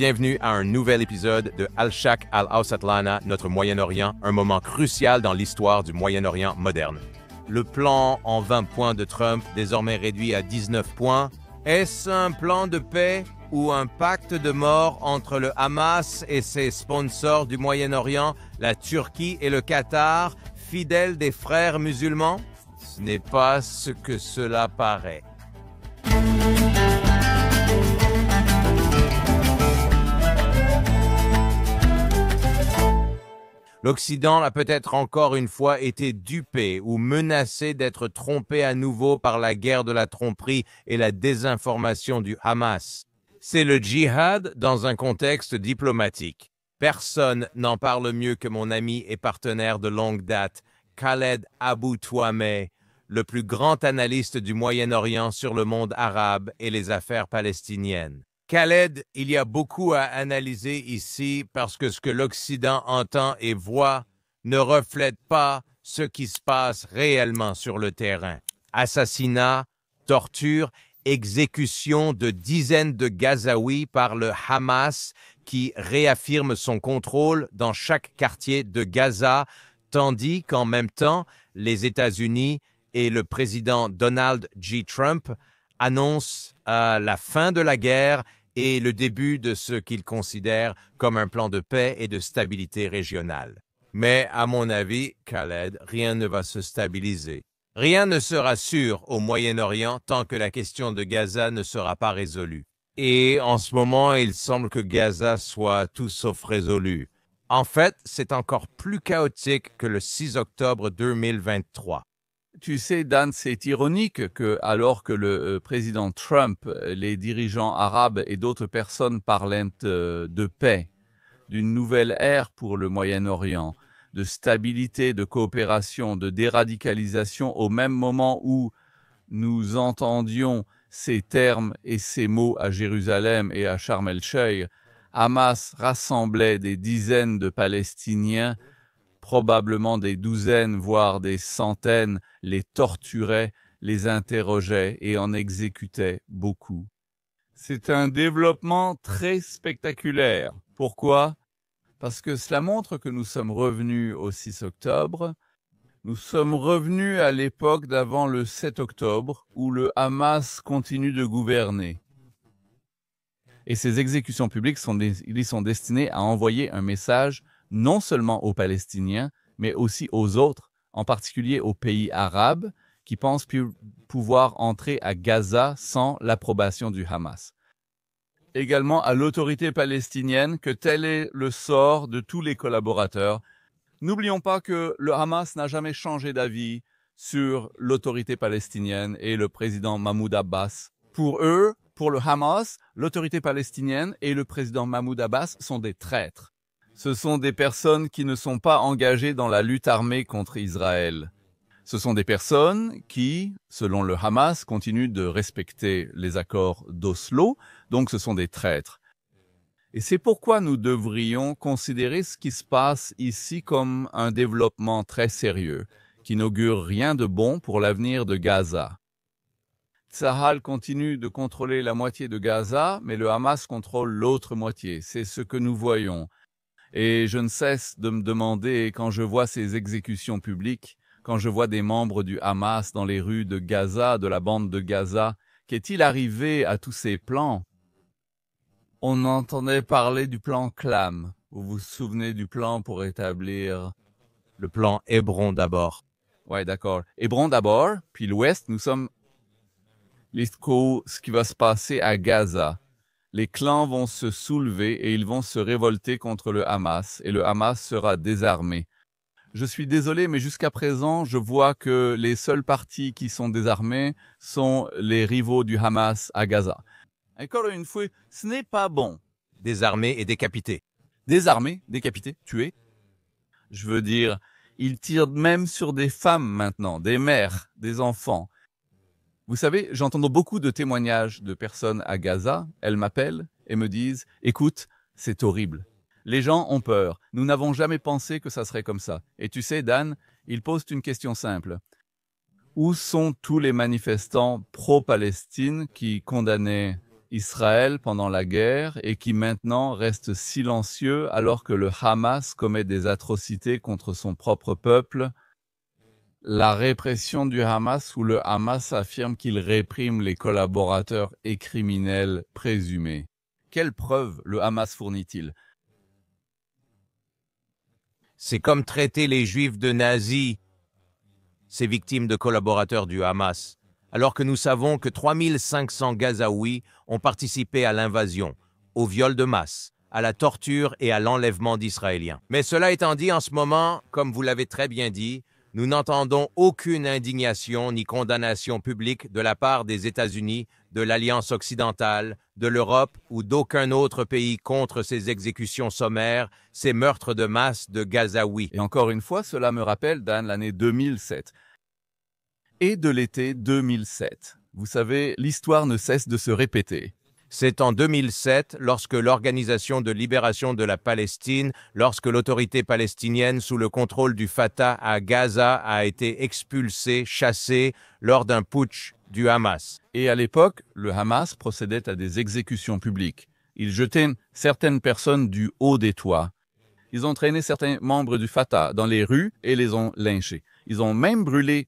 bienvenue à un nouvel épisode de Al-Shaq Al-Awsatlana, notre Moyen-Orient, un moment crucial dans l'histoire du Moyen-Orient moderne. Le plan en 20 points de Trump, désormais réduit à 19 points, est-ce un plan de paix ou un pacte de mort entre le Hamas et ses sponsors du Moyen-Orient, la Turquie et le Qatar, fidèles des frères musulmans? Ce n'est pas ce que cela paraît. L'Occident a peut-être encore une fois été dupé ou menacé d'être trompé à nouveau par la guerre de la tromperie et la désinformation du Hamas. C'est le djihad dans un contexte diplomatique. Personne n'en parle mieux que mon ami et partenaire de longue date, Khaled Abou Touameh, le plus grand analyste du Moyen-Orient sur le monde arabe et les affaires palestiniennes. Khaled, il y a beaucoup à analyser ici parce que ce que l'Occident entend et voit ne reflète pas ce qui se passe réellement sur le terrain. Assassinats, tortures, exécution de dizaines de Gazaouis par le Hamas qui réaffirme son contrôle dans chaque quartier de Gaza, tandis qu'en même temps, les États-Unis et le président Donald J. Trump annoncent la fin de la guerre et le début de ce qu'ils considèrent comme un plan de paix et de stabilité régionale. Mais à mon avis, Khaled, rien ne va se stabiliser. Rien ne sera sûr au Moyen-Orient tant que la question de Gaza ne sera pas résolue. Et en ce moment, il semble que Gaza soit tout sauf résolu. En fait, c'est encore plus chaotique que le 6 octobre 2023. Tu sais, Dan, c'est ironique que, alors que le président Trump, les dirigeants arabes et d'autres personnes parlaient de paix, d'une nouvelle ère pour le Moyen-Orient, de stabilité, de coopération, de déradicalisation, au même moment où nous entendions ces termes et ces mots à Jérusalem et à Sharm el-Sheikh, Hamas rassemblait des dizaines de Palestiniens, probablement des douzaines, voire des centaines, les torturait, les interrogeait et en exécutait beaucoup. C'est un développement très spectaculaire. Pourquoi? Parce que cela montre que nous sommes revenus au 6 octobre. Nous sommes revenus à l'époque d'avant le 7 octobre, où le Hamas continue de gouverner. Et ces exécutions publiques sont destinées à envoyer un message non seulement aux Palestiniens, mais aussi aux autres, en particulier aux pays arabes, qui pensent pouvoir entrer à Gaza sans l'approbation du Hamas. Également à l'autorité palestinienne que tel est le sort de tous les collaborateurs. N'oublions pas que le Hamas n'a jamais changé d'avis sur l'autorité palestinienne et le président Mahmoud Abbas. Pour eux, pour le Hamas, l'autorité palestinienne et le président Mahmoud Abbas sont des traîtres. Ce sont des personnes qui ne sont pas engagées dans la lutte armée contre Israël. Ce sont des personnes qui, selon le Hamas, continuent de respecter les accords d'Oslo, donc ce sont des traîtres. Et c'est pourquoi nous devrions considérer ce qui se passe ici comme un développement très sérieux, qui n'augure rien de bon pour l'avenir de Gaza. Tsahal continue de contrôler la moitié de Gaza, mais le Hamas contrôle l'autre moitié. C'est ce que nous voyons. Et je ne cesse de me demander, quand je vois ces exécutions publiques, quand je vois des membres du Hamas dans les rues de Gaza, de la bande de Gaza, qu'est-il arrivé à tous ces plans? On entendait parler du plan Clam. Vous vous souvenez du plan pour établir... Le plan Hébron d'abord. Ouais, d'accord. Hébron d'abord, puis l'Ouest, nous sommes... ce qui va se passer à Gaza. Les clans vont se soulever et ils vont se révolter contre le Hamas, et le Hamas sera désarmé. Je suis désolé, mais jusqu'à présent, je vois que les seuls partis qui sont désarmés sont les rivaux du Hamas à Gaza. Encore une fois, ce n'est pas bon. Désarmé et décapité. Désarmé, décapité, tué. Je veux dire, ils tirent même sur des femmes maintenant, des mères, des enfants. Vous savez, j'entends beaucoup de témoignages de personnes à Gaza. Elles m'appellent et me disent « Écoute, c'est horrible. Les gens ont peur. Nous n'avons jamais pensé que ça serait comme ça. » Et tu sais, Dan, ils posent une question simple. Où sont tous les manifestants pro-Palestine qui condamnaient Israël pendant la guerre et qui maintenant reste silencieux alors que le Hamas commet des atrocités contre son propre peuple. La répression du Hamas, où le Hamas affirme qu'il réprime les collaborateurs et criminels présumés. Quelles preuves le Hamas fournit-il? C'est comme traiter les Juifs de nazis, ces victimes de collaborateurs du Hamas, alors que nous savons que 3500 Gazaouis ont participé à l'invasion, au viol de masse, à la torture et à l'enlèvement d'Israéliens. Mais cela étant dit, en ce moment, comme vous l'avez très bien dit, nous n'entendons aucune indignation ni condamnation publique de la part des États-Unis, de l'Alliance occidentale, de l'Europe ou d'aucun autre pays contre ces exécutions sommaires, ces meurtres de masse de Gazaouis. Et encore une fois, cela me rappelle, Dan, l'année 2007 et de l'été 2007. Vous savez, l'histoire ne cesse de se répéter. C'est en 2007, lorsque l'Organisation de libération de la Palestine, lorsque l'autorité palestinienne sous le contrôle du Fatah à Gaza a été expulsée, chassée, lors d'un putsch du Hamas. Et à l'époque, le Hamas procédait à des exécutions publiques. Ils jetaient certaines personnes du haut des toits. Ils ont traîné certains membres du Fatah dans les rues et les ont lynchés. Ils ont même brûlé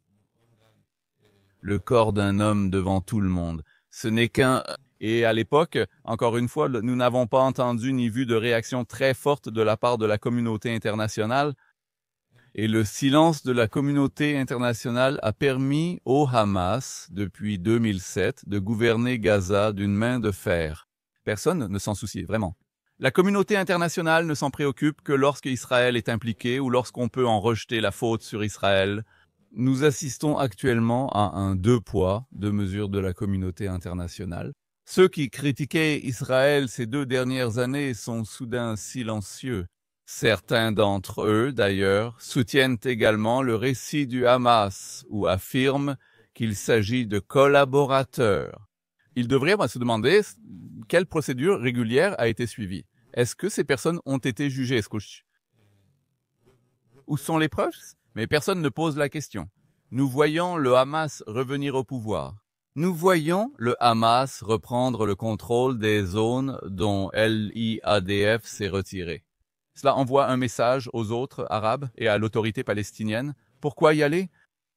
le corps d'un homme devant tout le monde. Ce n'est qu'un... Et à l'époque, encore une fois, nous n'avons pas entendu ni vu de réaction très forte de la part de la communauté internationale. Et le silence de la communauté internationale a permis au Hamas, depuis 2007, de gouverner Gaza d'une main de fer. Personne ne s'en soucie, vraiment. La communauté internationale ne s'en préoccupe que lorsque Israël est impliqué ou lorsqu'on peut en rejeter la faute sur Israël. Nous assistons actuellement à un deux poids, deux mesures de la communauté internationale. Ceux qui critiquaient Israël ces 2 dernières années sont soudain silencieux. Certains d'entre eux, d'ailleurs, soutiennent également le récit du Hamas ou affirment qu'il s'agit de collaborateurs. Ils devraient se demander quelle procédure régulière a été suivie. Est-ce que ces personnes ont été jugées? Où sont les preuves? Mais personne ne pose la question. Nous voyons le Hamas revenir au pouvoir. Nous voyons le Hamas reprendre le contrôle des zones dont l'IADF s'est retiré. Cela envoie un message aux autres Arabes et à l'autorité palestinienne. Pourquoi y aller?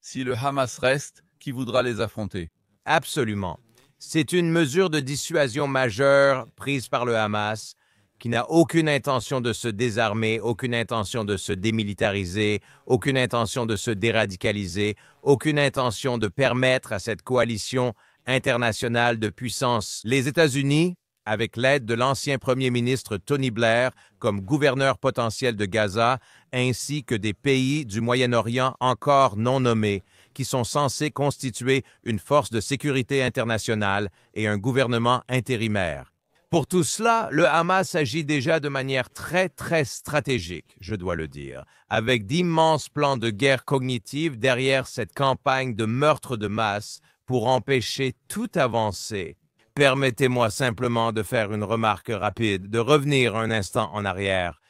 Si le Hamas reste, qui voudra les affronter? Absolument. C'est une mesure de dissuasion majeure prise par le Hamas, qui n'a aucune intention de se désarmer, aucune intention de se démilitariser, aucune intention de se déradicaliser, aucune intention de permettre à cette coalition internationale de puissance, les États-Unis, avec l'aide de l'ancien premier ministre Tony Blair comme gouverneur potentiel de Gaza, ainsi que des pays du Moyen-Orient encore non nommés, qui sont censés constituer une force de sécurité internationale et un gouvernement intérimaire. Pour tout cela, le Hamas agit déjà de manière très stratégique, je dois le dire, avec d'immenses plans de guerre cognitive derrière cette campagne de meurtre de masse pour empêcher toute avancée. Permettez-moi simplement de faire une remarque rapide, de revenir un instant en arrière.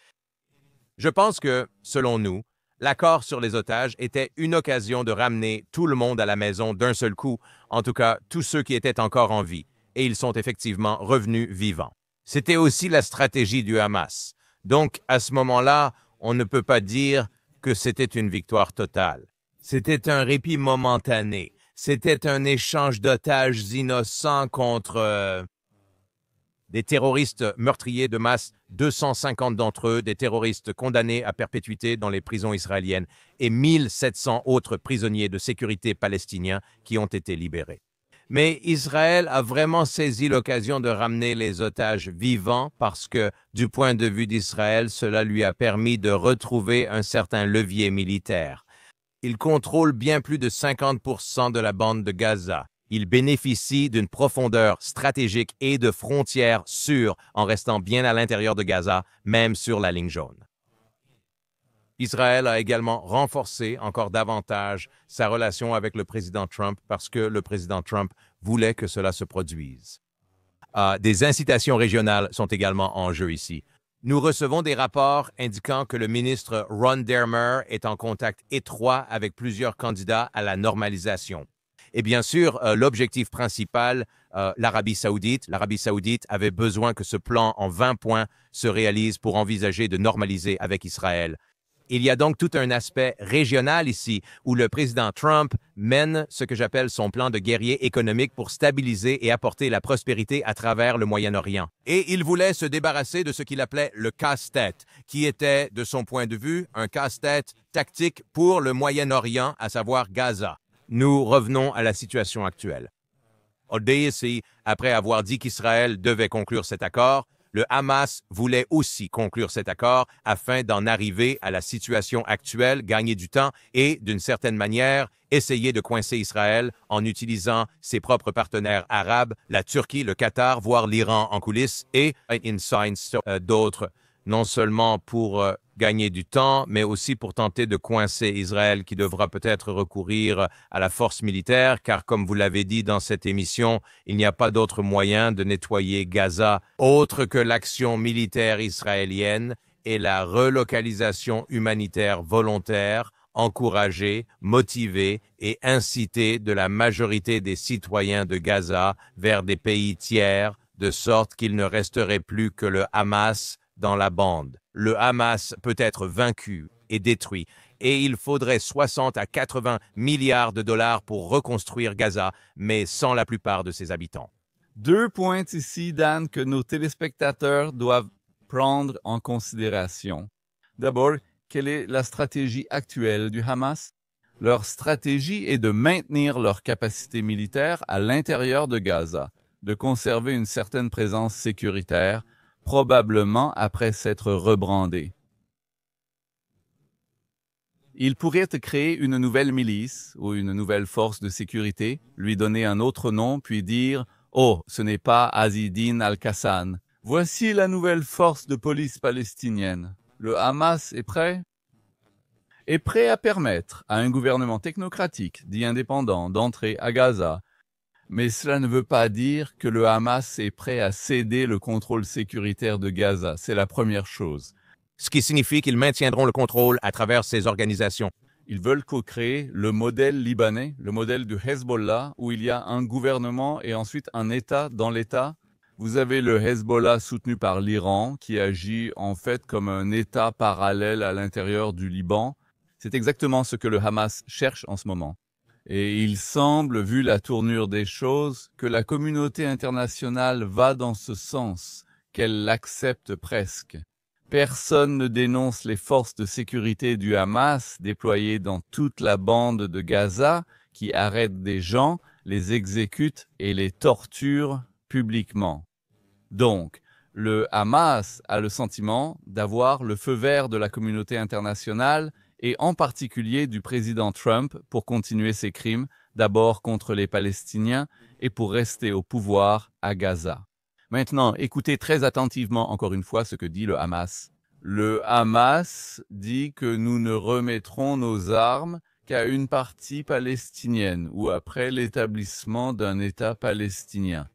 Je pense que, selon nous, l'accord sur les otages était une occasion de ramener tout le monde à la maison d'un seul coup, en tout cas tous ceux qui étaient encore en vie. Et ils sont effectivement revenus vivants. C'était aussi la stratégie du Hamas. Donc, à ce moment-là, on ne peut pas dire que c'était une victoire totale. C'était un répit momentané. C'était un échange d'otages innocents contre des terroristes meurtriers de masse, 250 d'entre eux, des terroristes condamnés à perpétuité dans les prisons israéliennes et 1700 autres prisonniers de sécurité palestiniens qui ont été libérés. Mais Israël a vraiment saisi l'occasion de ramener les otages vivants parce que, du point de vue d'Israël, cela lui a permis de retrouver un certain levier militaire. Il contrôle bien plus de 50% de la bande de Gaza. Il bénéficie d'une profondeur stratégique et de frontières sûres en restant bien à l'intérieur de Gaza, même sur la ligne jaune. Israël a également renforcé encore davantage sa relation avec le président Trump parce que le président Trump voulait que cela se produise. Des incitations régionales sont également en jeu ici. Nous recevons des rapports indiquant que le ministre Ron Dermer est en contact étroit avec plusieurs candidats à la normalisation. Et bien sûr, l'objectif principal, l'Arabie saoudite avait besoin que ce plan en 20 points se réalise pour envisager de normaliser avec Israël. Il y a donc tout un aspect régional ici, où le président Trump mène ce que j'appelle son plan de guerrier économique pour stabiliser et apporter la prospérité à travers le Moyen-Orient. Et il voulait se débarrasser de ce qu'il appelait le casse-tête, qui était, de son point de vue, un casse-tête tactique pour le Moyen-Orient, à savoir Gaza. Nous revenons à la situation actuelle. Ici, après avoir dit qu'Israël devait conclure cet accord, le Hamas voulait aussi conclure cet accord afin d'en arriver à la situation actuelle, gagner du temps et, d'une certaine manière, essayer de coincer Israël en utilisant ses propres partenaires arabes, la Turquie, le Qatar, voire l'Iran en coulisses et d'autres, non seulement pour gagner du temps, mais aussi pour tenter de coincer Israël qui devra peut-être recourir à la force militaire, car comme vous l'avez dit dans cette émission, il n'y a pas d'autre moyen de nettoyer Gaza autre que l'action militaire israélienne et la relocalisation humanitaire volontaire, encouragée, motivée et incitée de la majorité des citoyens de Gaza vers des pays tiers, de sorte qu'il ne resterait plus que le Hamas dans la bande. Le Hamas peut être vaincu et détruit, et il faudrait 60 à 80 milliards de dollars pour reconstruire Gaza, mais sans la plupart de ses habitants. 2 points ici, Dan, que nos téléspectateurs doivent prendre en considération. D'abord, quelle est la stratégie actuelle du Hamas? Leur stratégie est de maintenir leur capacité militaire à l'intérieur de Gaza, de conserver une certaine présence sécuritaire, probablement après s'être rebrandé. Il pourrait créer une nouvelle milice ou une nouvelle force de sécurité, lui donner un autre nom, puis dire « Oh, ce n'est pas Azidine al-Qassam. Voici la nouvelle force de police palestinienne. » Le Hamas est prêt? Est prêt à permettre à un gouvernement technocratique, dit indépendant, d'entrer à Gaza. Mais cela ne veut pas dire que le Hamas est prêt à céder le contrôle sécuritaire de Gaza. C'est la première chose. Ce qui signifie qu'ils maintiendront le contrôle à travers ces organisations. Ils veulent co-créer le modèle libanais, le modèle du Hezbollah, où il y a un gouvernement et ensuite un État dans l'État. Vous avez le Hezbollah soutenu par l'Iran, qui agit en fait comme un État parallèle à l'intérieur du Liban. C'est exactement ce que le Hamas cherche en ce moment. Et il semble, vu la tournure des choses, que la communauté internationale va dans ce sens, qu'elle l'accepte presque. Personne ne dénonce les forces de sécurité du Hamas déployées dans toute la bande de Gaza, qui arrêtent des gens, les exécutent et les torturent publiquement. Donc, le Hamas a le sentiment d'avoir le feu vert de la communauté internationale et en particulier du président Trump pour continuer ses crimes, d'abord contre les Palestiniens et pour rester au pouvoir à Gaza. Maintenant, écoutez très attentivement encore une fois ce que dit le Hamas. Le Hamas dit que nous ne remettrons nos armes qu'à une partie palestinienne ou après l'établissement d'un État palestinien.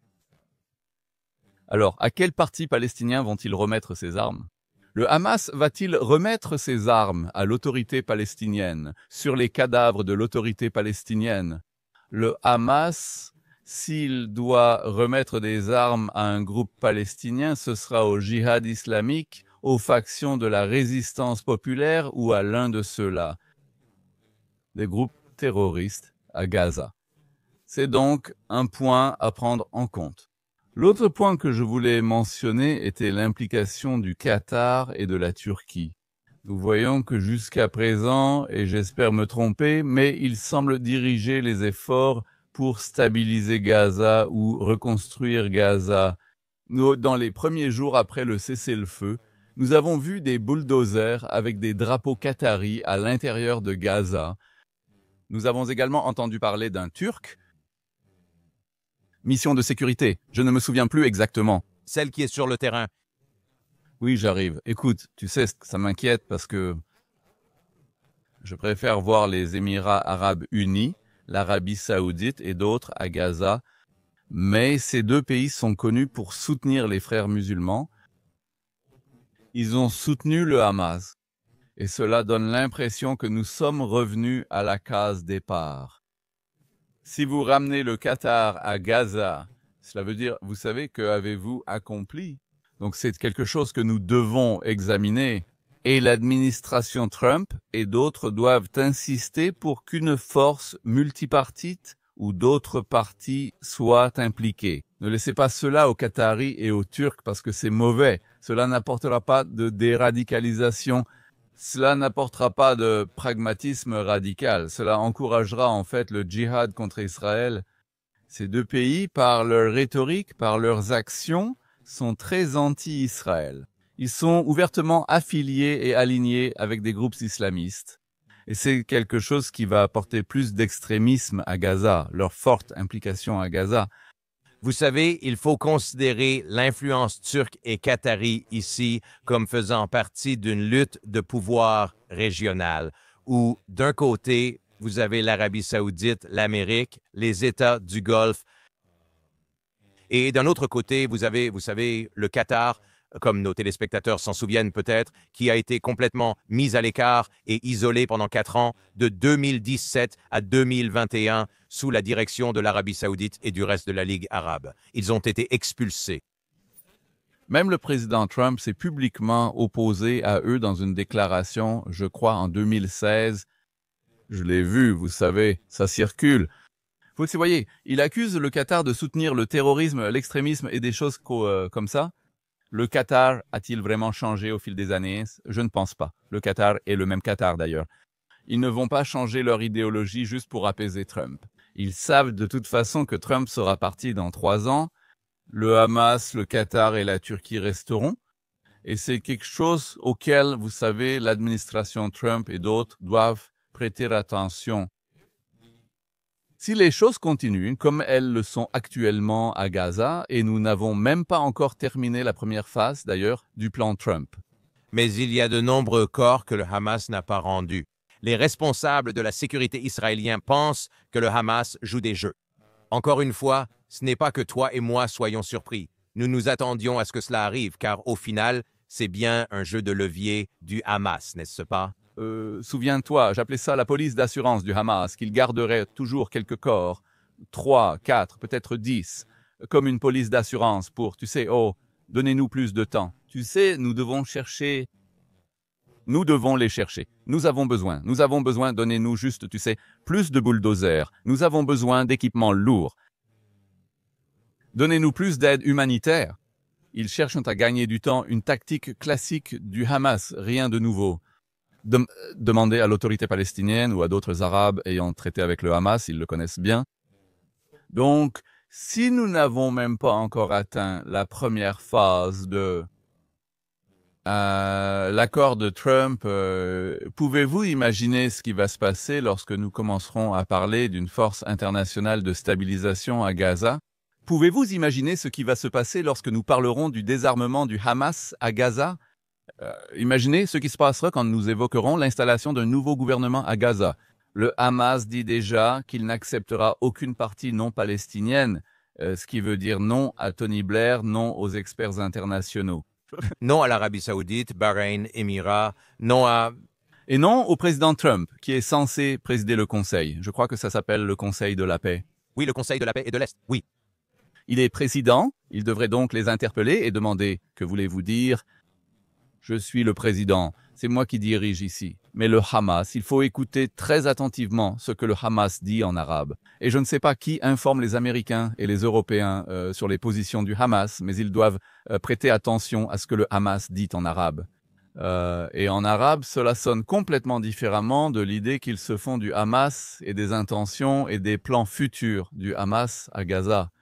Alors, à quel parti palestinien vont-ils remettre ces armes? Le Hamas va-t-il remettre ses armes à l'autorité palestinienne, sur les cadavres de l'autorité palestinienne? Le Hamas, s'il doit remettre des armes à un groupe palestinien, ce sera au djihad islamique, aux factions de la résistance populaire ou à l'un de ceux-là, des groupes terroristes à Gaza. C'est donc un point à prendre en compte. L'autre point que je voulais mentionner était l'implication du Qatar et de la Turquie. Nous voyons que jusqu'à présent, et j'espère me tromper, mais il semble diriger les efforts pour stabiliser Gaza ou reconstruire Gaza. Dans les premiers jours après le cessez-le-feu, nous avons vu des bulldozers avec des drapeaux qataris à l'intérieur de Gaza. Nous avons également entendu parler d'un Turc. Mission de sécurité, je ne me souviens plus exactement. Celle qui est sur le terrain. Oui, j'arrive. Écoute, tu sais, ça m'inquiète parce que je préfère voir les Émirats arabes unis, l'Arabie saoudite et d'autres à Gaza. Mais ces deux pays sont connus pour soutenir les frères musulmans. Ils ont soutenu le Hamas. Et cela donne l'impression que nous sommes revenus à la case départ. Si vous ramenez le Qatar à Gaza, cela veut dire, vous savez, que avez-vous accompli? Donc c'est quelque chose que nous devons examiner. Et l'administration Trump et d'autres doivent insister pour qu'une force multipartite ou d'autres partis soient impliqués. Ne laissez pas cela aux Qataris et aux Turcs parce que c'est mauvais. Cela n'apportera pas de déradicalisation. Cela n'apportera pas de pragmatisme radical. Cela encouragera en fait le djihad contre Israël. Ces deux pays, par leur rhétorique, par leurs actions, sont très anti-Israël. Ils sont ouvertement affiliés et alignés avec des groupes islamistes. Et c'est quelque chose qui va apporter plus d'extrémisme à Gaza, leur forte implication à Gaza. Vous savez, il faut considérer l'influence turque et qatari ici comme faisant partie d'une lutte de pouvoir régionale, où d'un côté, vous avez l'Arabie saoudite, l'Amérique, les États du Golfe, et d'un autre côté, vous savez, le Qatar, comme nos téléspectateurs s'en souviennent peut-être, qui a été complètement mis à l'écart et isolé pendant 4 ans, de 2017 à 2021, sous la direction de l'Arabie saoudite et du reste de la Ligue arabe. Ils ont été expulsés. Même le président Trump s'est publiquement opposé à eux dans une déclaration, je crois, en 2016. Je l'ai vu, vous savez, ça circule. Vous voyez, il accuse le Qatar de soutenir le terrorisme, l'extrémisme et des choses comme ça. Le Qatar a-t-il vraiment changé au fil des années? Je ne pense pas. Le Qatar est le même Qatar d'ailleurs. Ils ne vont pas changer leur idéologie juste pour apaiser Trump. Ils savent de toute façon que Trump sera parti dans 3 ans. Le Hamas, le Qatar et la Turquie resteront. Et c'est quelque chose auquel, vous savez, l'administration Trump et d'autres doivent prêter attention. Si les choses continuent comme elles le sont actuellement à Gaza, et nous n'avons même pas encore terminé la première phase, d'ailleurs, du plan Trump. Mais il y a de nombreux corps que le Hamas n'a pas rendus. Les responsables de la sécurité israélienne pensent que le Hamas joue des jeux. Encore une fois, ce n'est pas que toi et moi soyons surpris. Nous nous attendions à ce que cela arrive, car au final, c'est bien un jeu de levier du Hamas, n'est-ce pas? Souviens-toi, j'appelais ça la police d'assurance du Hamas, qu'il garderait toujours quelques corps, 3, 4, peut-être 10, comme une police d'assurance pour, tu sais, oh, donnez-nous plus de temps. Tu sais, nous devons les chercher. Nous avons besoin, donnez-nous juste, tu sais, plus de bulldozers. Nous avons besoin d'équipements lourds. Donnez-nous plus d'aide humanitaire. Ils cherchent à gagner du temps, une tactique classique du Hamas, rien de nouveau. Demandez à l'autorité palestinienne ou à d'autres Arabes ayant traité avec le Hamas, ils le connaissent bien. Donc, si nous n'avons même pas encore atteint la première phase de l'accord de Trump, pouvez-vous imaginer ce qui va se passer lorsque nous commencerons à parler d'une force internationale de stabilisation à Gaza? Pouvez-vous imaginer ce qui va se passer lorsque nous parlerons du désarmement du Hamas à Gaza? Imaginez ce qui se passera quand nous évoquerons l'installation d'un nouveau gouvernement à Gaza. Le Hamas dit déjà qu'il n'acceptera aucune partie non palestinienne, ce qui veut dire non à Tony Blair, non aux experts internationaux. Non à l'Arabie saoudite, Bahreïn, Émirats, non à... Et non au président Trump, qui est censé présider le Conseil. Je crois que ça s'appelle le Conseil de la paix. Oui, le Conseil de la paix et de l'Est, oui. Il est président, il devrait donc les interpeller et demander « Que voulez-vous dire ?» Je suis le président, c'est moi qui dirige ici. Mais le Hamas, il faut écouter très attentivement ce que le Hamas dit en arabe. Et je ne sais pas qui informe les Américains et les Européens sur les positions du Hamas, mais ils doivent prêter attention à ce que le Hamas dit en arabe. Et en arabe, cela sonne complètement différemment de l'idée qu'ils se font du Hamas et des intentions et des plans futurs du Hamas à Gaza.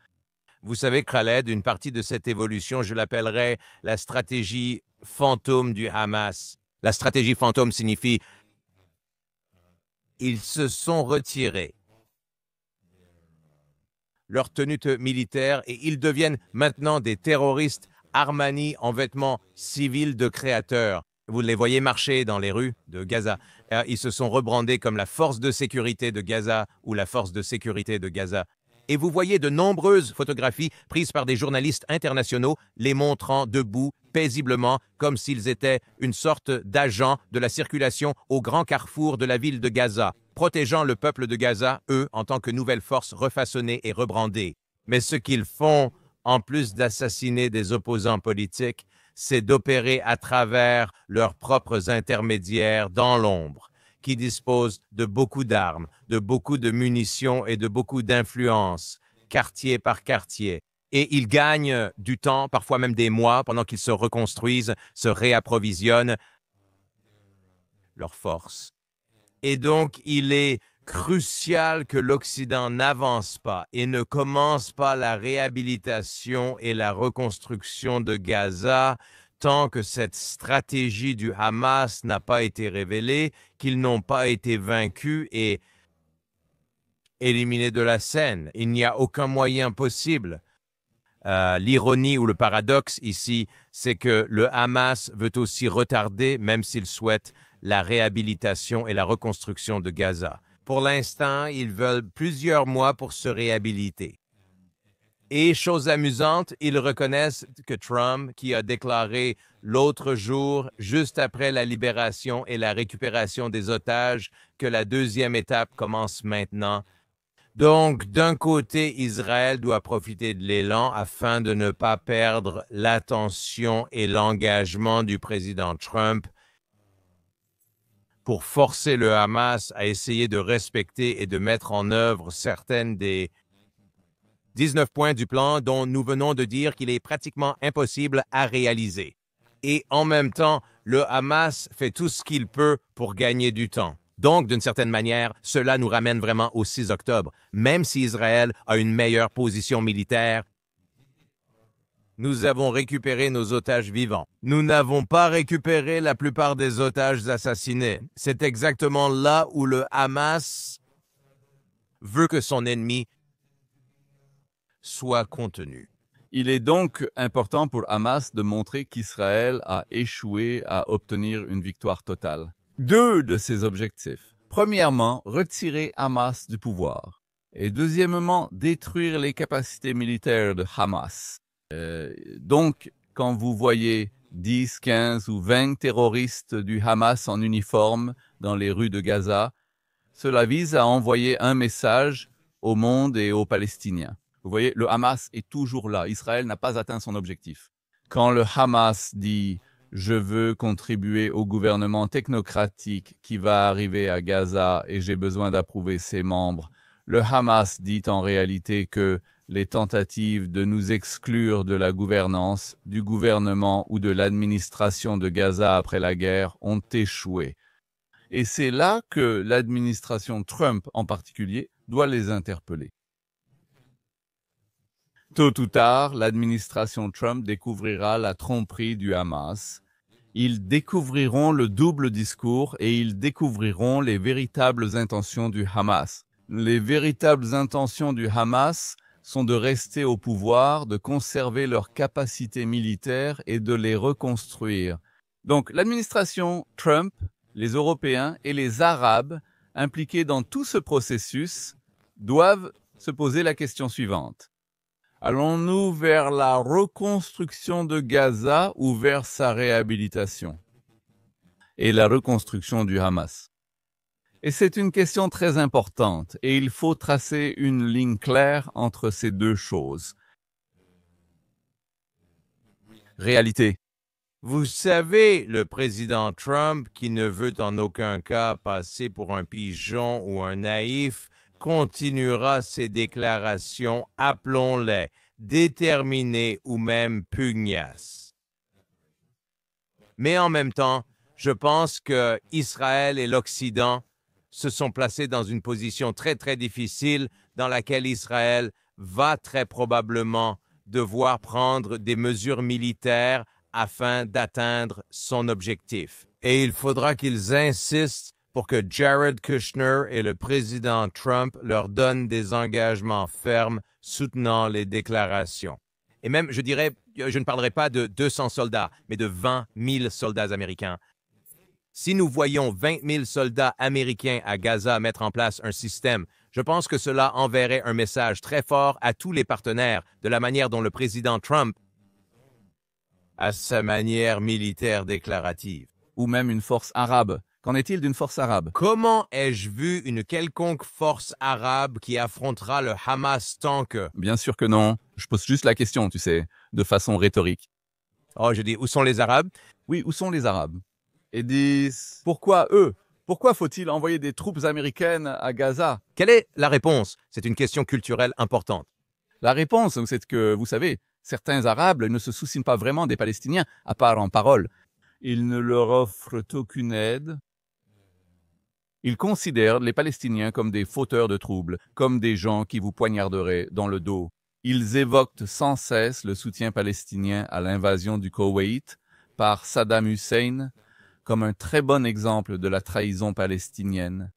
Vous savez, Khaled, une partie de cette évolution, je l'appellerais la stratégie fantôme du Hamas. La stratégie fantôme signifie ils se sont retirés leur tenue militaire et ils deviennent maintenant des terroristes armani en vêtements civils de créateurs. Vous les voyez marcher dans les rues de Gaza. Ils se sont rebrandés comme la force de sécurité de Gaza ou la force de sécurité de Gaza. Et vous voyez de nombreuses photographies prises par des journalistes internationaux les montrant debout, paisiblement, comme s'ils étaient une sorte d'agents de la circulation au grand carrefour de la ville de Gaza. protégeant le peuple de Gaza, eux, en tant que nouvelle force refaçonnée et rebrandée. Mais ce qu'ils font, en plus d'assassiner des opposants politiques, c'est d'opérer à travers leurs propres intermédiaires dans l'ombre, qui disposent de beaucoup d'armes, de beaucoup de munitions et de beaucoup d'influence, quartier par quartier. Et ils gagnent du temps, parfois même des mois, pendant qu'ils se reconstruisent, se réapprovisionnent leurs forces. Et donc, il est crucial que l'Occident n'avance pas et ne commence pas la réhabilitation et la reconstruction de Gaza tant que cette stratégie du Hamas n'a pas été révélée, qu'ils n'ont pas été vaincus et éliminés de la scène. Il n'y a aucun moyen possible. L'ironie ou le paradoxe ici, c'est que le Hamas veut aussi retarder, même s'il souhaite, la réhabilitation et la reconstruction de Gaza. Pour l'instant, ils veulent plusieurs mois pour se réhabiliter. Et chose amusante, ils reconnaissent que Trump, qui a déclaré l'autre jour, juste après la libération et la récupération des otages, que la deuxième étape commence maintenant. Donc, d'un côté, Israël doit profiter de l'élan afin de ne pas perdre l'attention et l'engagement du président Trump pour forcer le Hamas à essayer de respecter et de mettre en œuvre certaines des 19 points du plan dont nous venons de dire qu'il est pratiquement impossible à réaliser. Et en même temps, le Hamas fait tout ce qu'il peut pour gagner du temps. Donc, d'une certaine manière, cela nous ramène vraiment au 6 octobre. Même si Israël a une meilleure position militaire, nous avons récupéré nos otages vivants. Nous n'avons pas récupéré la plupart des otages assassinés. C'est exactement là où le Hamas veut que son ennemi soit contenu. Il est donc important pour Hamas de montrer qu'Israël a échoué à obtenir une victoire totale. Deux de ses objectifs. Premièrement, retirer Hamas du pouvoir. Et deuxièmement, détruire les capacités militaires de Hamas. Donc, quand vous voyez 10, 15 ou 20 terroristes du Hamas en uniforme dans les rues de Gaza, cela vise à envoyer un message au monde et aux Palestiniens. Vous voyez, le Hamas est toujours là. Israël n'a pas atteint son objectif. Quand le Hamas dit « je veux contribuer au gouvernement technocratique qui va arriver à Gaza et j'ai besoin d'approuver ses membres », le Hamas dit en réalité que les tentatives de nous exclure de la gouvernance, du gouvernement ou de l'administration de Gaza après la guerre ont échoué. Et c'est là que l'administration Trump en particulier doit les interpeller. Tôt ou tard, l'administration Trump découvrira la tromperie du Hamas. Ils découvriront le double discours et ils découvriront les véritables intentions du Hamas. Les véritables intentions du Hamas sont de rester au pouvoir, de conserver leurs capacités militaires et de les reconstruire. Donc l'administration Trump, les Européens et les Arabes impliqués dans tout ce processus doivent se poser la question suivante. Allons-nous vers la reconstruction de Gaza ou vers sa réhabilitation et la reconstruction du Hamas? Et c'est une question très importante et il faut tracer une ligne claire entre ces deux choses. Réalité. Vous savez, le président Trump, qui ne veut en aucun cas passer pour un pigeon ou un naïf, continuera ses déclarations, appelons-les, déterminées ou même pugnaces. Mais en même temps, je pense que Israël et l'Occident se sont placés dans une position très très difficile dans laquelle Israël va très probablement devoir prendre des mesures militaires afin d'atteindre son objectif. Et il faudra qu'ils insistent pour que Jared Kushner et le président Trump leur donnent des engagements fermes soutenant les déclarations. Et même, je dirais, je ne parlerai pas de 200 soldats, mais de 20 000 soldats américains. Si nous voyons 20 000 soldats américains à Gaza mettre en place un système, je pense que cela enverrait un message très fort à tous les partenaires de la manière dont le président Trump a sa manière militaire déclarative. Ou même une force arabe Qu'en est-il d'une force arabe? Comment ai-je vu une quelconque force arabe qui affrontera le Hamas tant que... Bien sûr que non. Je pose juste la question, tu sais, de façon rhétorique. Oh, je dis, où sont les Arabes? Oui, où sont les Arabes? Et disent, pourquoi eux? Pourquoi faut-il envoyer des troupes américaines à Gaza? Quelle est la réponse? C'est une question culturelle importante. La réponse, c'est que, vous savez, certains Arabes ne se soucient pas vraiment des Palestiniens, à part en parole. Ils ne leur offrent aucune aide. Ils considèrent les Palestiniens comme des fauteurs de troubles, comme des gens qui vous poignarderaient dans le dos. Ils évoquent sans cesse le soutien palestinien à l'invasion du Koweït par Saddam Hussein comme un très bon exemple de la trahison palestinienne.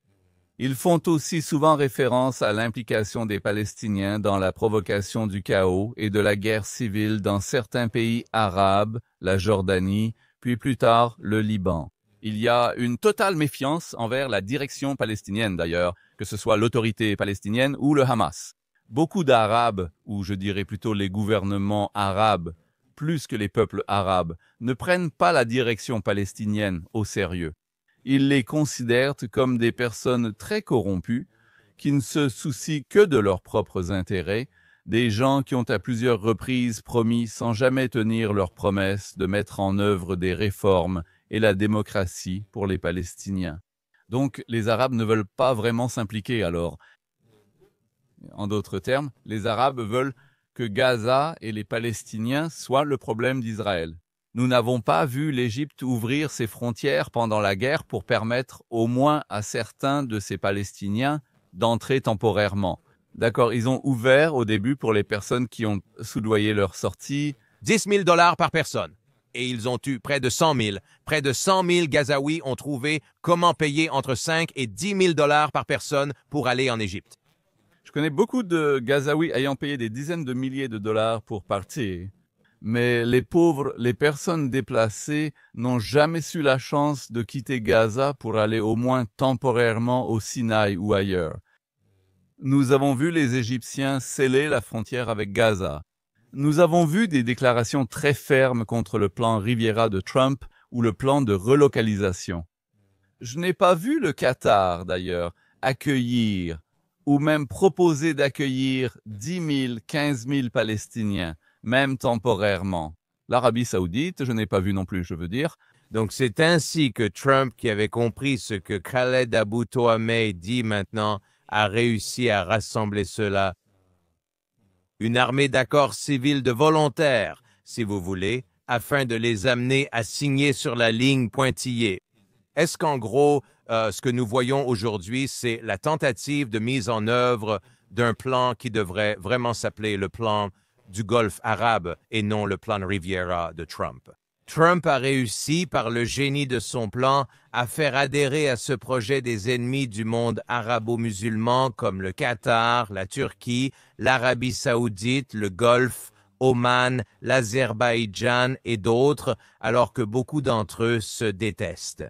Ils font aussi souvent référence à l'implication des Palestiniens dans la provocation du chaos et de la guerre civile dans certains pays arabes, la Jordanie, puis plus tard le Liban. Il y a une totale méfiance envers la direction palestinienne d'ailleurs, que ce soit l'autorité palestinienne ou le Hamas. Beaucoup d'Arabes, ou je dirais plutôt les gouvernements arabes, plus que les peuples arabes, ne prennent pas la direction palestinienne au sérieux. Ils les considèrent comme des personnes très corrompues, qui ne se soucient que de leurs propres intérêts, des gens qui ont à plusieurs reprises promis sans jamais tenir leurs promesses de mettre en œuvre des réformes et la démocratie pour les Palestiniens. Donc les Arabes ne veulent pas vraiment s'impliquer alors. En d'autres termes, les Arabes veulent que Gaza et les Palestiniens soient le problème d'Israël. Nous n'avons pas vu l'Égypte ouvrir ses frontières pendant la guerre pour permettre au moins à certains de ces Palestiniens d'entrer temporairement. D'accord, ils ont ouvert au début pour les personnes qui ont soudoyé leur sortie. 10 000 $ par personne. Et ils ont eu près de 100 000. Près de 100 000 Gazaouis ont trouvé comment payer entre 5 et 10 000 $ par personne pour aller en Égypte. Je connais beaucoup de Gazaouis ayant payé des dizaines de milliers de dollars pour partir. Mais les pauvres, les personnes déplacées n'ont jamais su la chance de quitter Gaza pour aller au moins temporairement au Sinaï ou ailleurs. Nous avons vu les Égyptiens sceller la frontière avec Gaza. Nous avons vu des déclarations très fermes contre le plan Riviera de Trump ou le plan de relocalisation. Je n'ai pas vu le Qatar, d'ailleurs, accueillir ou même proposer d'accueillir 10 000, 15 000 Palestiniens, même temporairement. L'Arabie Saoudite, je n'ai pas vu non plus, je veux dire. Donc c'est ainsi que Trump, qui avait compris ce que Khaled Abou Toameh dit maintenant, a réussi à rassembler cela. Une armée d'accords civils de volontaires, si vous voulez, afin de les amener à signer sur la ligne pointillée. Est-ce qu'en gros, ce que nous voyons aujourd'hui, c'est la tentative de mise en œuvre d'un plan qui devrait vraiment s'appeler le plan du Golfe arabe et non le plan Riviera de Trump? Trump a réussi, par le génie de son plan, à faire adhérer à ce projet des ennemis du monde arabo-musulman comme le Qatar, la Turquie, l'Arabie saoudite, le Golfe, Oman, l'Azerbaïdjan et d'autres, alors que beaucoup d'entre eux se détestent.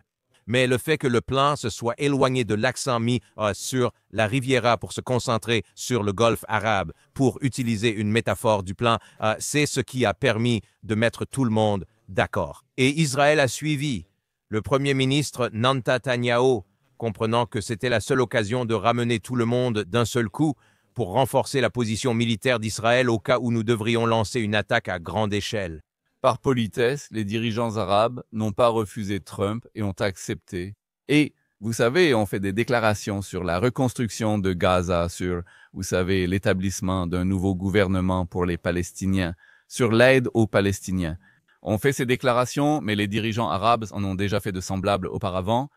Mais le fait que le plan se soit éloigné de l'accent mis sur la Riviera pour se concentrer sur le Golfe arabe, pour utiliser une métaphore du plan, c'est ce qui a permis de mettre tout le monde d'accord. Et Israël a suivi. Le Premier ministre Netanyahu, comprenant que c'était la seule occasion de ramener tout le monde d'un seul coup pour renforcer la position militaire d'Israël au cas où nous devrions lancer une attaque à grande échelle. Par politesse, les dirigeants arabes n'ont pas refusé Trump et ont accepté. Et, vous savez, on fait des déclarations sur la reconstruction de Gaza, sur, vous savez, l'établissement d'un nouveau gouvernement pour les Palestiniens, sur l'aide aux Palestiniens. On fait ces déclarations, mais les dirigeants arabes en ont déjà fait de semblables auparavant.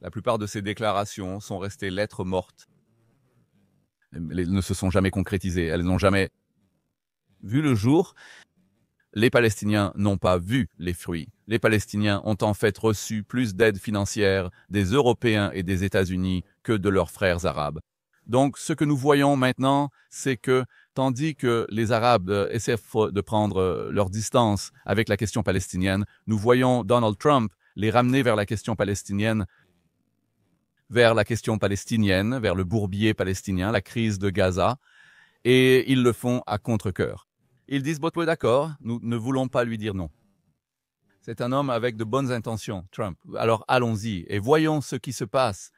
La plupart de ces déclarations sont restées lettres mortes. Elles ne se sont jamais concrétisées, elles n'ont jamais vu le jour. Les Palestiniens n'ont pas vu les fruits. Les Palestiniens ont en fait reçu plus d'aide financière des Européens et des États-Unis que de leurs frères arabes. Donc, ce que nous voyons maintenant, c'est que, tandis que les Arabes essaient de prendre leur distance avec la question palestinienne, nous voyons Donald Trump les ramener vers la question palestinienne, vers le bourbier palestinien, la crise de Gaza, et ils le font à contre-cœur. Ils disent, d'accord, nous ne voulons pas lui dire non. C'est un homme avec de bonnes intentions, Trump. Alors allons-y et voyons ce qui se passe.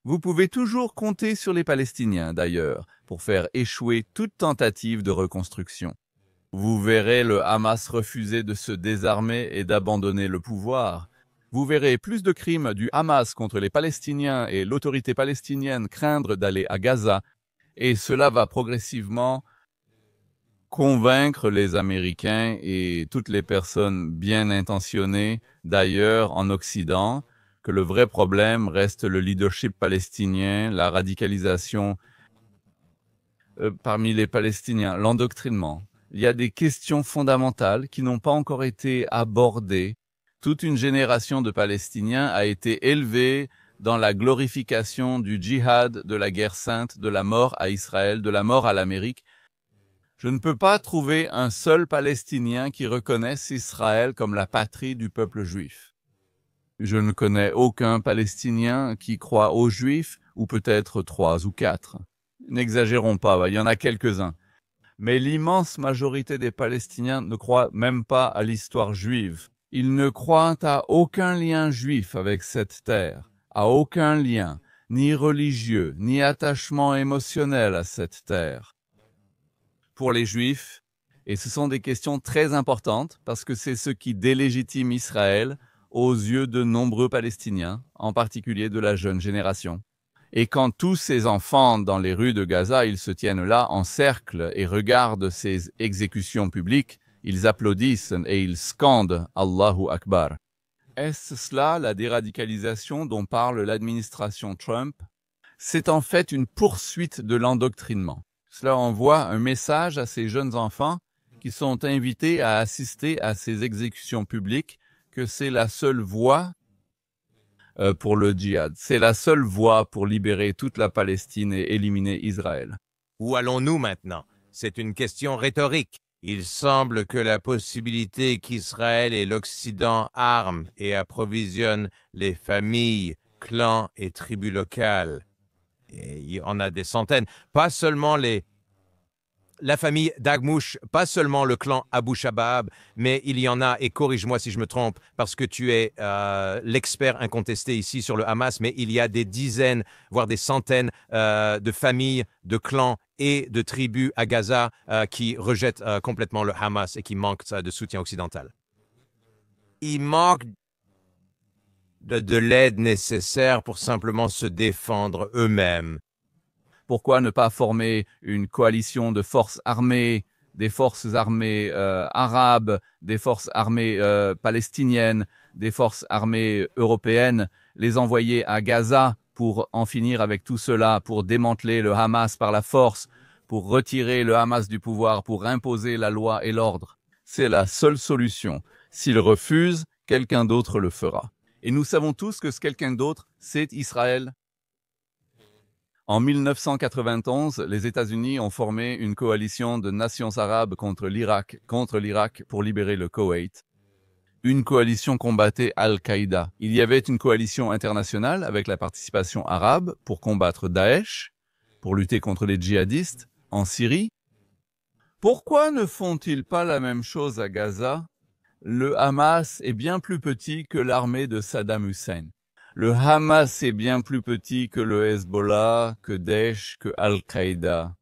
Vous pouvez toujours compter sur les Palestiniens, d'ailleurs, pour faire échouer toute tentative de reconstruction. Vous verrez le Hamas refuser de se désarmer et d'abandonner le pouvoir. Vous verrez plus de crimes du Hamas contre les Palestiniens et l'autorité palestinienne craindre d'aller à Gaza, et cela va progressivement convaincre les Américains et toutes les personnes bien intentionnées, d'ailleurs en Occident, que le vrai problème reste le leadership palestinien, la radicalisation parmi les Palestiniens, l'endoctrinement. Il y a des questions fondamentales qui n'ont pas encore été abordées. Toute une génération de Palestiniens a été élevée dans la glorification du djihad, de la guerre sainte, de la mort à Israël, de la mort à l'Amérique. Je ne peux pas trouver un seul Palestinien qui reconnaisse Israël comme la patrie du peuple juif. Je ne connais aucun Palestinien qui croit aux Juifs, ou peut-être 3 ou 4. N'exagérons pas, il y en a quelques-uns. Mais l'immense majorité des Palestiniens ne croient même pas à l'histoire juive. Ils ne croient à aucun lien juif avec cette terre, à aucun lien, ni religieux, ni attachement émotionnel à cette terre. Pour les Juifs, et ce sont des questions très importantes parce que c'est ce qui délégitime Israël aux yeux de nombreux Palestiniens, en particulier de la jeune génération. Et quand tous ces enfants dans les rues de Gaza, ils se tiennent là en cercle et regardent ces exécutions publiques, ils applaudissent et ils scandent Allahu Akbar. Est-ce cela la déradicalisation dont parle l'administration Trump? C'est en fait une poursuite de l'endoctrinement. Cela envoie un message à ces jeunes enfants qui sont invités à assister à ces exécutions publiques que c'est la seule voie pour le djihad. C'est la seule voie pour libérer toute la Palestine et éliminer Israël. Où allons-nous maintenant? C'est une question rhétorique. Il semble que la possibilité qu'Israël et l'Occident arment et approvisionnent les familles, clans et tribus locales. Et il y en a des centaines. Pas seulement la famille Dagmouche, pas seulement le clan Abu Shabaab, mais il y en a, et corrige-moi si je me trompe, parce que tu es l'expert incontesté ici sur le Hamas, mais il y a des dizaines, voire des centaines de familles, de clans et de tribus à Gaza qui rejettent complètement le Hamas et qui manquent de soutien occidental. Il manque de l'aide nécessaire pour simplement se défendre eux-mêmes. Pourquoi ne pas former une coalition de forces armées, des forces armées arabes, des forces armées palestiniennes, des forces armées européennes, les envoyer à Gaza pour en finir avec tout cela, pour démanteler le Hamas par la force, pour retirer le Hamas du pouvoir, pour imposer la loi et l'ordre? C'est la seule solution. S'ils refusent, quelqu'un d'autre le fera. Et nous savons tous que ce quelqu'un d'autre, c'est Israël. En 1991, les États-Unis ont formé une coalition de nations arabes contre l'Irak pour libérer le Koweït. Une coalition combattait Al-Qaïda. Il y avait une coalition internationale avec la participation arabe pour combattre Daesh, pour lutter contre les djihadistes en Syrie. Pourquoi ne font-ils pas la même chose à Gaza? Le Hamas est bien plus petit que l'armée de Saddam Hussein. Le Hamas est bien plus petit que le Hezbollah, que Daesh, que Al-Qaïda.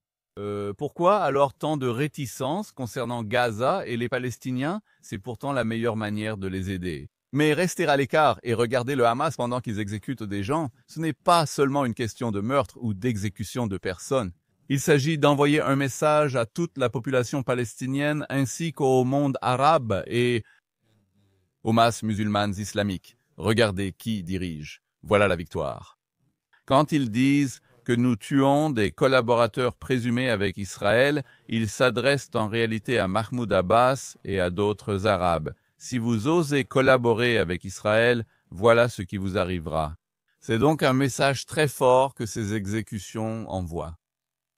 Pourquoi alors tant de réticence concernant Gaza et les Palestiniens? C'est pourtant la meilleure manière de les aider. Mais rester à l'écart et regarder le Hamas pendant qu'ils exécutent des gens, ce n'est pas seulement une question de meurtre ou d'exécution de personnes. Il s'agit d'envoyer un message à toute la population palestinienne ainsi qu'au monde arabe et aux masses musulmanes islamiques. Regardez qui dirige. Voilà la victoire. Quand ils disent que nous tuons des collaborateurs présumés avec Israël, ils s'adressent en réalité à Mahmoud Abbas et à d'autres Arabes. Si vous osez collaborer avec Israël, voilà ce qui vous arrivera. C'est donc un message très fort que ces exécutions envoient.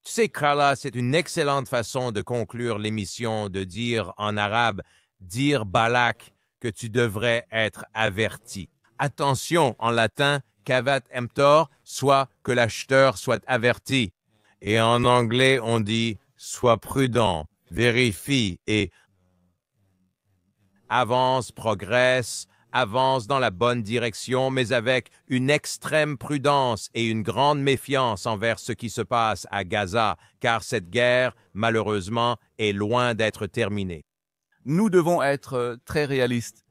Tu sais, Carla, c'est une excellente façon de conclure l'émission de dire en arabe, dire Balak, que tu devrais être averti. Attention, en latin, cavat emptor, soit que l'acheteur soit averti. Et en anglais, on dit sois prudent, vérifie et avance, progresse, avance dans la bonne direction, mais avec une extrême prudence et une grande méfiance envers ce qui se passe à Gaza, car cette guerre, malheureusement, est loin d'être terminée. Nous devons être très réalistes.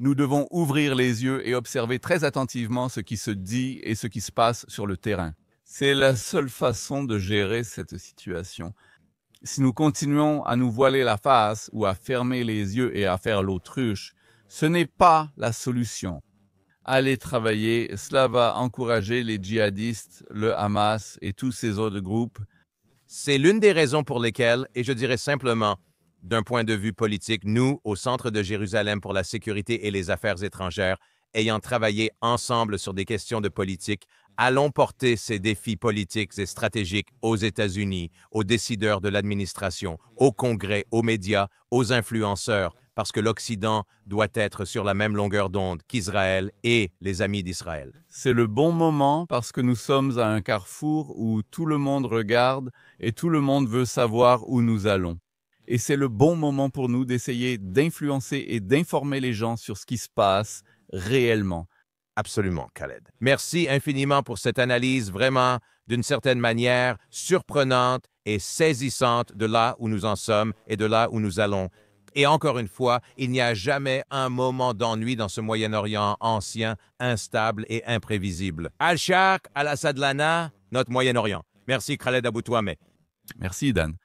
Nous devons ouvrir les yeux et observer très attentivement ce qui se dit et ce qui se passe sur le terrain. C'est la seule façon de gérer cette situation. Si nous continuons à nous voiler la face ou à fermer les yeux et à faire l'autruche, ce n'est pas la solution. Allez travailler, cela va encourager les djihadistes, le Hamas et tous ces autres groupes. C'est l'une des raisons pour lesquelles, et je dirais simplement, d'un point de vue politique, nous, au Centre de Jérusalem pour la sécurité et les affaires étrangères, ayant travaillé ensemble sur des questions de politique, allons porter ces défis politiques et stratégiques aux États-Unis, aux décideurs de l'administration, au Congrès, aux médias, aux influenceurs, parce que l'Occident doit être sur la même longueur d'onde qu'Israël et les amis d'Israël. C'est le bon moment parce que nous sommes à un carrefour où tout le monde regarde et tout le monde veut savoir où nous allons. Et c'est le bon moment pour nous d'essayer d'influencer et d'informer les gens sur ce qui se passe réellement. Absolument, Khaled. Merci infiniment pour cette analyse vraiment, d'une certaine manière, surprenante et saisissante de là où nous en sommes et de là où nous allons. Et encore une fois, il n'y a jamais un moment d'ennui dans ce Moyen-Orient ancien, instable et imprévisible. Al-Sharq, Al-Asad Lana, notre Moyen-Orient. Merci Khaled Abou Touameh. Merci, Dan.